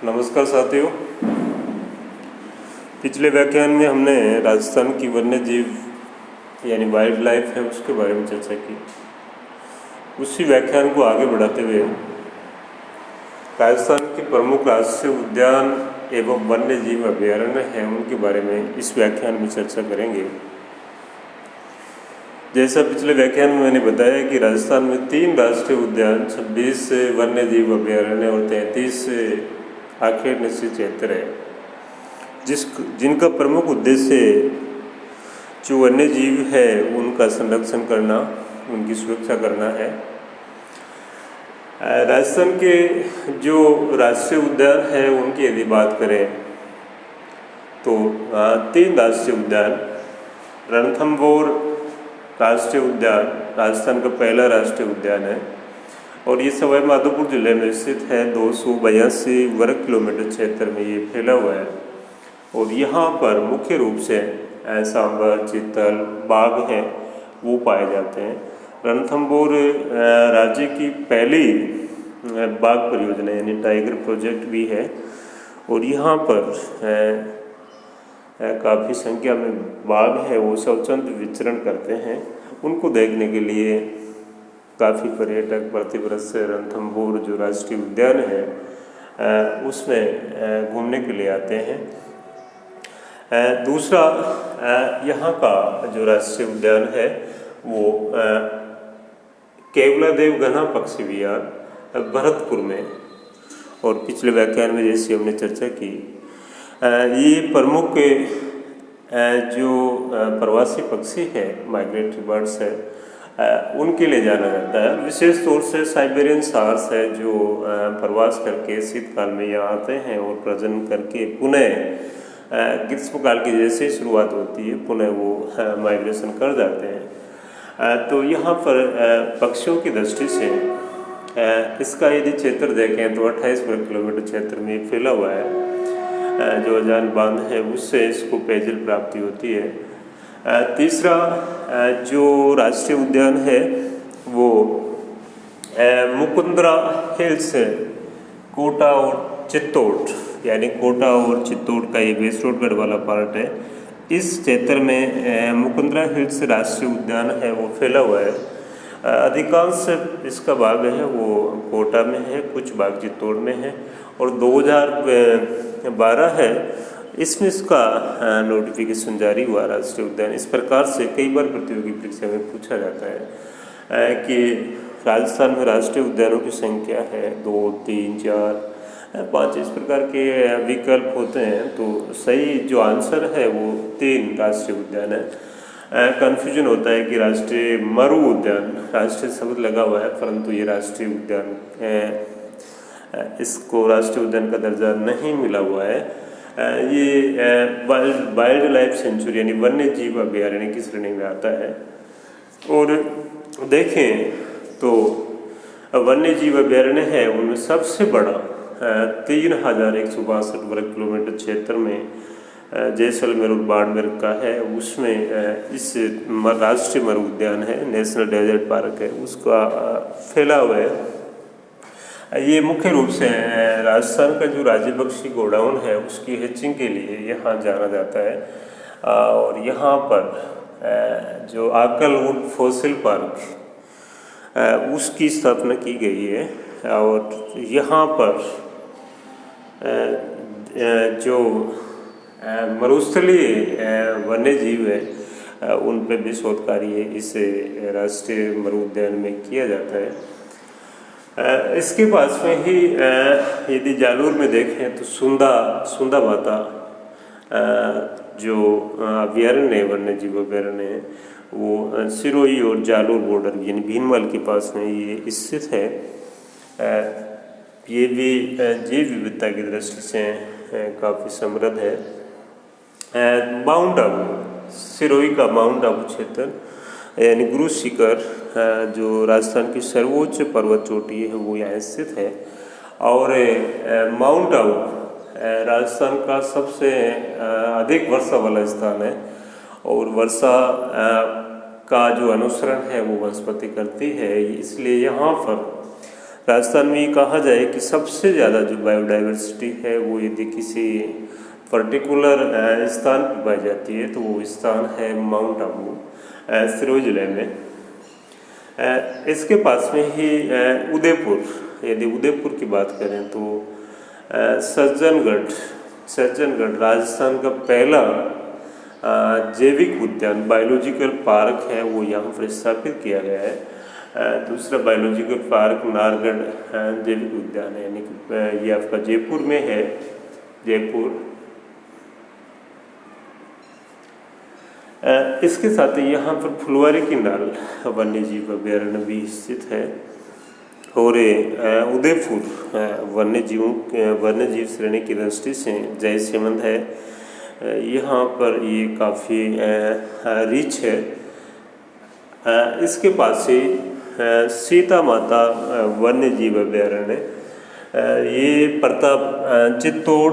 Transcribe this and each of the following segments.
नमस्कार साथियों। पिछले व्याख्यान में हमने राजस्थान की वन्य जीव यानी वाइल्ड लाइफ है उसके बारे में चर्चा की। उसी व्याख्यान को आगे बढ़ाते हुए राजस्थान के प्रमुख राष्ट्रीय उद्यान एवं वन्य जीव अभयारण्य हैं उनके बारे में इस व्याख्यान में चर्चा करेंगे। जैसा पिछले व्याख्यान में मैंने बताया कि राजस्थान में 3 राष्ट्रीय उद्यान, 26 वन्य जीव अभयारण्य और 33 आखेट निश्चित क्षेत्र है, जिनका प्रमुख उद्देश्य जो वन्य जीव है उनका संरक्षण करना, उनकी सुरक्षा करना है। राजस्थान के जो राष्ट्रीय उद्यान है उनकी यदि बात करें तो 3 राष्ट्रीय उद्यान, रणथंभौर राष्ट्रीय उद्यान राजस्थान का पहला राष्ट्रीय उद्यान है और ये सवाई माधोपुर जिले में स्थित है। 282 वर्ग किलोमीटर क्षेत्र में ये फैला हुआ है और यहाँ पर मुख्य रूप से सांबर, चीतल, बाघ हैं वो पाए जाते हैं। रणथंभौर राज्य की पहली बाघ परियोजना यानी टाइगर प्रोजेक्ट भी है और यहाँ पर काफ़ी संख्या में बाघ है वो स्वतंत्र विचरण करते हैं। उनको देखने के लिए काफ़ी पर्यटक प्रतिवर्ष रणथंभौर जो राष्ट्रीय उद्यान है उसमें घूमने के लिए आते हैं। दूसरा यहाँ का जो राष्ट्रीय उद्यान है वो केवलादेव घना पक्षी विहार भरतपुर में, और पिछले व्याख्यान में जैसे हमने चर्चा की ये प्रमुख जो प्रवासी पक्षी है, माइग्रेटरी बर्ड्स है, उनके लिए जाना जाता है। विशेष तौर से साइबेरियन सार्स है जो प्रवास करके शीतकाल में यहाँ आते हैं और प्रजनन करके पुनः ग्रीष्मकाल की जैसे शुरुआत होती है पुनः वो माइग्रेशन कर जाते हैं। तो यहाँ पर पक्षियों की दृष्टि से इसका यदि क्षेत्र देखें तो 28 वर्ग किलोमीटर क्षेत्र में फैला हुआ है। जो अजान बांध है उससे इसको पेयजल प्राप्ति होती है। तीसरा जो राष्ट्रीय उद्यान है वो मुकुंदरा हिल्स है, कोटा और चित्तौड़ यानी कोटा और चित्तौड़ का ये बेसरोडगढ़ वाला पार्ट है। इस क्षेत्र में मुकुंदरा हिल्स राष्ट्रीय उद्यान है वो फैला हुआ है। अधिकांश इसका भाग है वो कोटा में है, कुछ भाग चित्तौड़ में है और 2012 है इसमें इसका नोटिफिकेशन जारी हुआ राष्ट्रीय उद्यान। इस प्रकार से कई बार प्रतियोगी परीक्षा में पूछा जाता है कि राजस्थान में राष्ट्रीय उद्यानों की संख्या है 2, 3, 4, 5 इस प्रकार के विकल्प होते हैं, तो सही जो आंसर है वो 3 राष्ट्रीय उद्यान है। कन्फ्यूजन होता है कि राष्ट्रीय मरु उद्यान, राष्ट्रीय शब्द लगा हुआ है परंतु ये राष्ट्रीय उद्यान इसको राष्ट्रीय उद्यान का दर्जा नहीं मिला हुआ है। ये वाइल्ड लाइफ सेंचुरी यानी वन्य जीव अभयारण्य की श्रेणी में आता है। और देखें तो वन्य जीव अभयारण्य है उनमें सबसे बड़ा 3162 वर्ग किलोमीटर क्षेत्र में जैसलमेर और बाड़मेर का है, उसमें इस राष्ट्रीय मरु उद्यान है, नेशनल डेजर्ट पार्क है, उसका फैला हुआ है। ये मुख्य रूप से राजस्थान का जो राज्य पक्षी गोडाउन है उसकी हैचिंग के लिए यहाँ जाना जाता है और यहाँ पर जो आकलवुड फॉसिल पार्क उसकी स्थापना की गई है और यहाँ पर जो मरुस्थलीय वन्य जीव है उन पर भी शोध कार्य इस राष्ट्रीय मरु उद्यान में किया जाता है। इसके पास में ही यदि जालूर में देखें तो सुंदा माता जो अभयारण्य वन्य जीव अभयारण्य है वो सिरोही और जालूर बॉर्डर यानी भीनमाल के पास में ये स्थित है। ये भी जैव विविधता की दृष्टि से काफ़ी समृद्ध है। माउंट आबू, सिरोही का माउंट आबू क्षेत्र यानी गुरु शिखर जो राजस्थान की सर्वोच्च पर्वत चोटी है वो यहाँ स्थित है और माउंट आबू राजस्थान का सबसे अधिक वर्षा वाला स्थान है और वर्षा का जो अनुसरण है वो वनस्पति करती है, इसलिए यहाँ पर राजस्थान में ये कहा जाए कि सबसे ज़्यादा जो बायोडाइवर्सिटी है वो यदि किसी पर्टिकुलर स्थान पर पाई जाती है तो वो स्थान है माउंट आबू, सिरोही जिले में। इसके पास में ही उदयपुर, यदि उदयपुर की बात करें तो सज्जनगढ़ राजस्थान का पहला जैविक उद्यान बायोलॉजिकल पार्क है, वो यहाँ पर स्थापित किया गया है। दूसरा बायोलॉजिकल पार्क नारगढ़ जैविक उद्यान है, यानी कि ये आपका जयपुर में है, जयपुर। इसके साथ ही यहाँ पर फुलवारी किनाल वन्य जीव अभ्यारण्य भी स्थित है और उदयपुर वन्य जीव श्रेणी की दृष्टि से जयसेमंद है। यहाँ पर ये काफ़ी रिच है। इसके पास से सीता माता वन्य जीव अभ्यारण्य, ये चित्तौड़,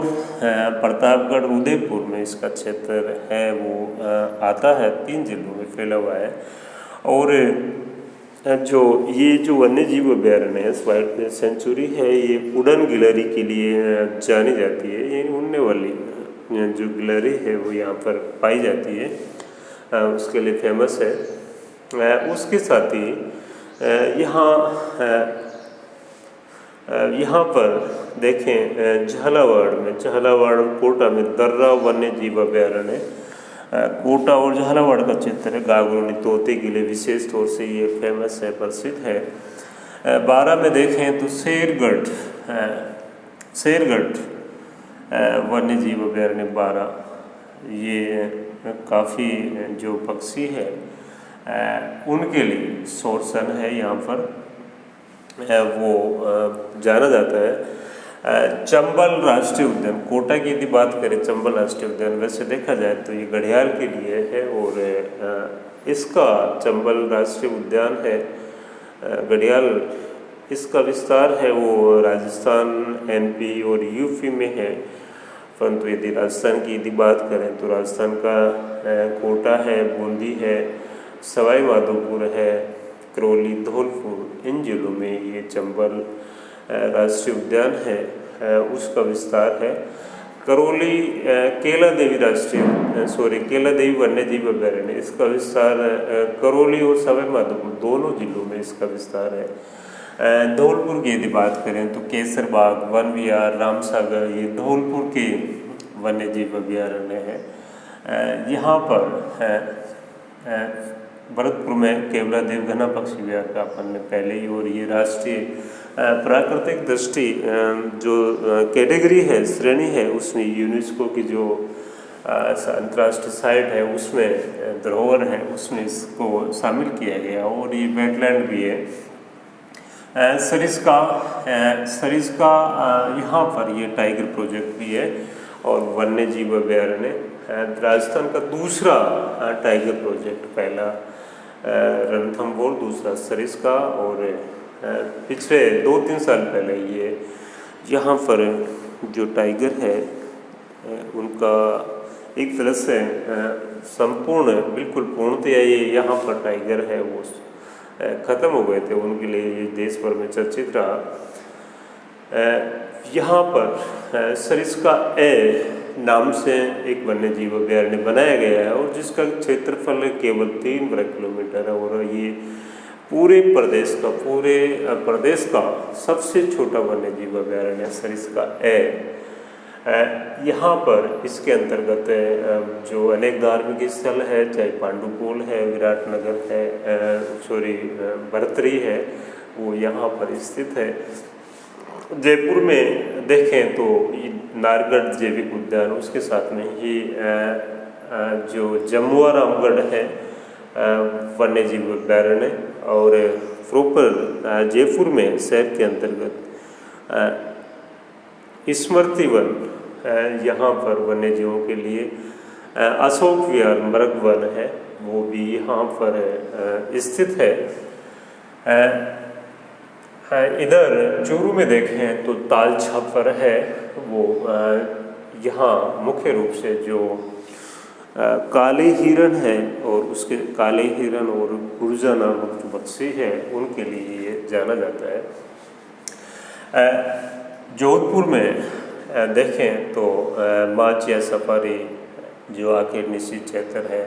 प्रतापगढ़, उदयपुर में इसका क्षेत्र है, वो आता है, 3 जिलों में फैला हुआ है। और जो वन्य जीव अभ्यारण्य है, वाइल्ड सेंचुरी है, ये उड़न गिलहरी के लिए जानी जाती है। ये उड़ने वाली जो गिलहरी है वो यहाँ पर पाई जाती है, उसके लिए फेमस है। उसके साथ ही यहाँ पर देखें झालावाड़ कोटा में दर्रा वन्य जीव अभ्यारण्य, कोटा और झालावाड़ का क्षेत्र है, गागरोनी तोते के लिए विशेष तौर से ये फेमस है, प्रसिद्ध है। 12 में देखें तो शेरगढ़ वन्य जीव अभ्यारण्य 12, ये काफ़ी जो पक्षी है उनके लिए सोर्सन है, यहाँ पर वो जाना जाता है। चंबल राष्ट्रीय उद्यान, कोटा की यदि बात करें, चंबल राष्ट्रीय उद्यान वैसे देखा जाए तो ये घड़ियाल के लिए है और इसका चंबल राष्ट्रीय उद्यान है घड़ियाल, इसका विस्तार है वो राजस्थान, एमपी और यूपी में है। परंतु यदि राजस्थान की यदि बात करें तो राजस्थान का कोटा है, बूंदी है, सवाई माधोपुर है, करौली, धौलपुर, इन जिलों में ये चंबल राष्ट्रीय उद्यान है, उसका विस्तार है। करौली केला देवी वन्य जीव अभ्यारण्य, इसका विस्तार करौली और सवाई माधोपुर दोनों जिलों में इसका विस्तार है। धौलपुर की यदि बात करें तो केसर बाग, वन विहार, रामसागर, ये धौलपुर के वन्य जीव अभ्यारण्य है। यहाँ पर भरतपुर में केवला देव घना पक्षी विहार का अपन ने पहले ही, और ये राष्ट्रीय प्राकृतिक दृष्टि जो कैटेगरी है, श्रेणी है, उसमें यूनेस्को की जो अंतर्राष्ट्रीय साइट है उसमें धरोहर है, उसमें इसको शामिल किया गया और ये वेटलैंड भी है। सरिस्का यहाँ पर ये टाइगर प्रोजेक्ट भी है और वन्य जीव अभ्यारण्य राजस्थान का दूसरा टाइगर प्रोजेक्ट, पहला रणथंभौर, दूसरा सरिस्का, और पिछले 2-3 साल पहले ये यहाँ पर जो टाइगर है उनका एक तरह से बिल्कुल पूर्णतया ये यहाँ पर टाइगर है वो ख़त्म हो गए थे, उनके लिए ये देश भर में चर्चित रहा। यहाँ पर सरिस्का नाम से एक वन्य जीव अभ्यारण्य बनाया गया है और जिसका क्षेत्रफल केवल 3 वर्ग किलोमीटर है और ये पूरे प्रदेश का सबसे छोटा वन्य जीव अभ्यारण्य सरिस्का यहाँ पर इसके अंतर्गत जो अनेक धार्मिक स्थल है, चाहे पांडुपोल है, विराटनगर है, भरतरी है, वो यहाँ पर स्थित है। जयपुर में देखें तो नारगढ़ जैविक उद्यान, उसके साथ में ही जो जमुआ रामगढ़ है वन्य जीव अभ्यारण्य, और प्रॉपर जयपुर में शहर के अंतर्गत स्मृति वन, यहाँ पर वन्य जीवों के लिए अशोक विहार मृग वन है, वो भी यहाँ पर स्थित है। इधर चूरू में देखें तो ताल छापर है, वो यहाँ मुख्य रूप से जो काले हिरण है और उसके काले हिरण और गुर्जा नामक जो पक्षी है उनके लिए ये जाना जाता है। जोधपुर में देखें तो माचिया सफारी जो आखिर निश्चित क्षेत्र है।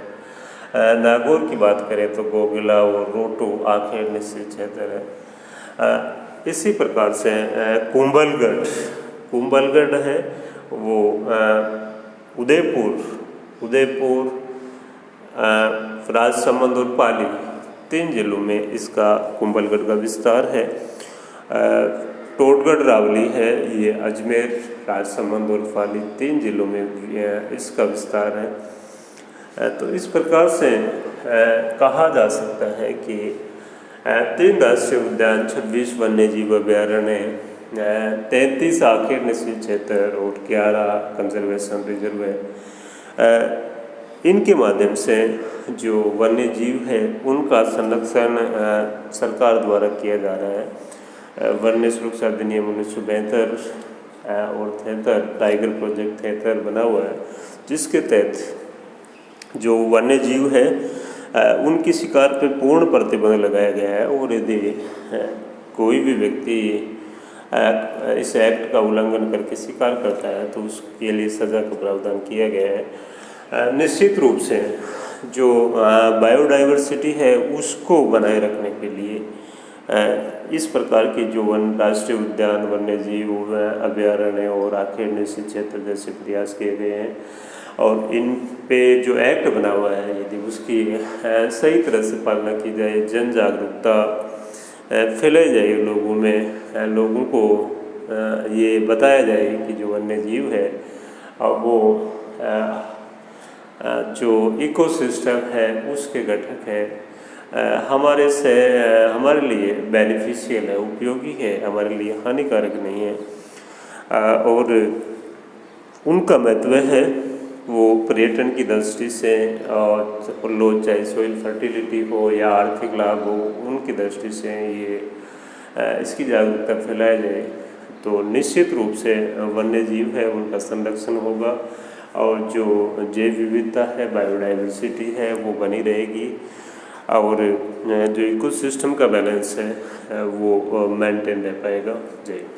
नागौर की बात करें तो गोगिला और रोटो आखिर निश्चित क्षेत्र है। इसी प्रकार से कुंभलगढ़ है वो उदयपुर राजसमंद और पाली 3 जिलों में इसका कुंभलगढ़ का विस्तार है। टोटगढ़ रावली है, ये अजमेर, राजसमंद और पाली 3 जिलों में इसका विस्तार है। तो इस प्रकार से कहा जा सकता है कि 3 राष्ट्रीय उद्यान, 26 वन्य जीव अभ्यारण्य, 33 आखिर निश्चित क्षेत्र और 11 कंजर्वेशन रिजर्व है। इनके माध्यम से जो वन्य जीव है उनका संरक्षण सरकार द्वारा किया जा रहा है। वन्य सुरक्षा अधिनियम 1972 और 73 टाइगर प्रोजेक्ट 73 बना हुआ है, जिसके तहत जो वन्य जीव है उनकी शिकार पर पूर्ण प्रतिबंध लगाया गया है। और यदि कोई भी व्यक्ति इस एक्ट का उल्लंघन करके शिकार करता है तो उसके लिए सज़ा का प्रावधान किया गया है। निश्चित रूप से जो बायोडाइवर्सिटी है उसको बनाए रखने के लिए इस प्रकार के जो राष्ट्रीय उद्यान, वन्य जीव अभ्यारण्य और आखिर निश्चित क्षेत्र जैसे प्रयास किए गए हैं। और इन पे जो एक्ट बना हुआ है यदि उसकी सही तरह से पालना की जाए, जन जागरूकता फैलाई जाए लोगों में, लोगों को ये बताया जाए कि जो वन्य जीव है वो जो इकोसिस्टम है उसके घटक है, हमारे लिए बेनिफिशियल है, उपयोगी है, हमारे लिए हानिकारक नहीं है। और उनका महत्व है वो पर्यटन की दृष्टि से और लो चाहे सोइल फर्टिलिटी हो या आर्थिक लाभ हो, उनकी दृष्टि से ये इसकी जागरूकता फैलाया जाए तो निश्चित रूप से वन्य जीव है उनका संरक्षण होगा और जो जैव विविधता है, बायोडाइवर्सिटी है, वो बनी रहेगी और जो इकोसिस्टम का बैलेंस है वो मेंटेन रह पाएगा। जय हिंद।